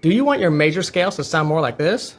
Do you want your major scales to sound more like this?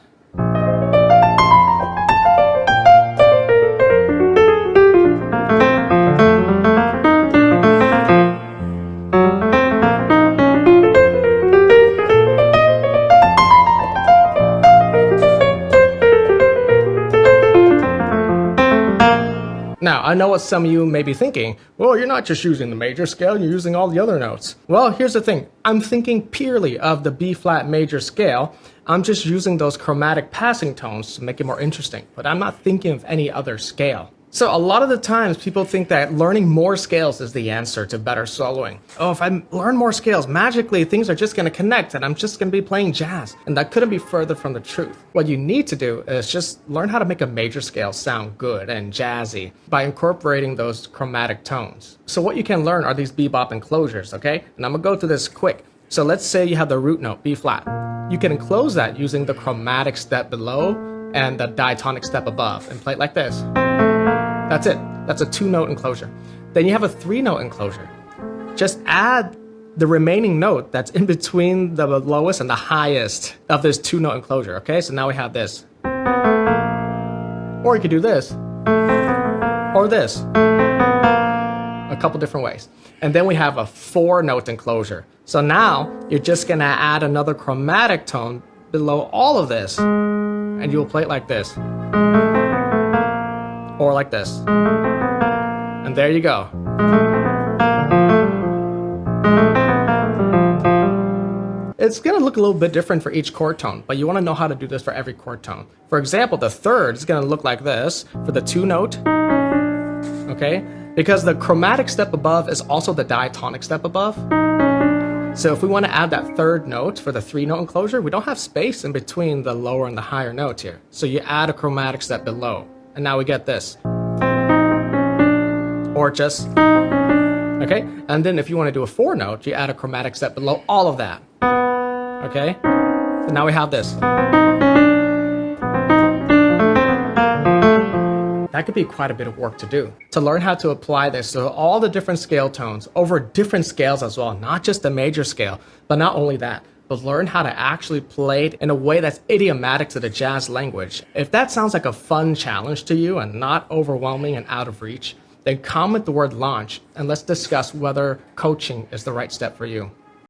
Now, I know what some of you may be thinking. Well, you're not just using the major scale, you're using all the other notes. Well, here's the thing. I'm thinking purely of the B flat major scale. I'm just using those chromatic passing tones to make it more interesting, but I'm not thinking of any other scale. So a lot of the times people think that learning more scales is the answer to better soloing. Oh, if I learn more scales, magically things are just going to connect and I'm just going to be playing jazz. And that couldn't be further from the truth. What you need to do is just learn how to make a major scale sound good and jazzy by incorporating those chromatic tones. So what you can learn are these bebop enclosures, okay? And I'm going to go through this quick. So let's say you have the root note, B flat. You can enclose that using the chromatic step below and the diatonic step above and play it like this. That's it. That's a 2-note enclosure. Then you have a 3-note enclosure. Just add the remaining note that's in between the lowest and the highest of this 2-note enclosure, okay? So now we have this. Or you could do this. Or this. A couple different ways. And then we have a 4-note enclosure. So now you're just gonna add another chromatic tone below all of this. And you will play it like this. Or like this. And there you go. It's going to look a little bit different for each chord tone, but you want to know how to do this for every chord tone. For example, the third is going to look like this for the 2-note. Okay? Because the chromatic step above is also the diatonic step above. So if we want to add that third note for the 3-note enclosure, we don't have space in between the lower and the higher notes here. So you add a chromatic step below. And now we get this. Or just, okay? And then if you want to do a 4-note, you add a chromatic step below all of that. Okay? So now we have this. That could be quite a bit of work to do. To learn how to apply this to all the different scale tones over different scales as well, not just the major scale, but not only that, but learn how to actually play it in a way that's idiomatic to the jazz language. If that sounds like a fun challenge to you and not overwhelming and out of reach, then comment the word launch and let's discuss whether coaching is the right step for you.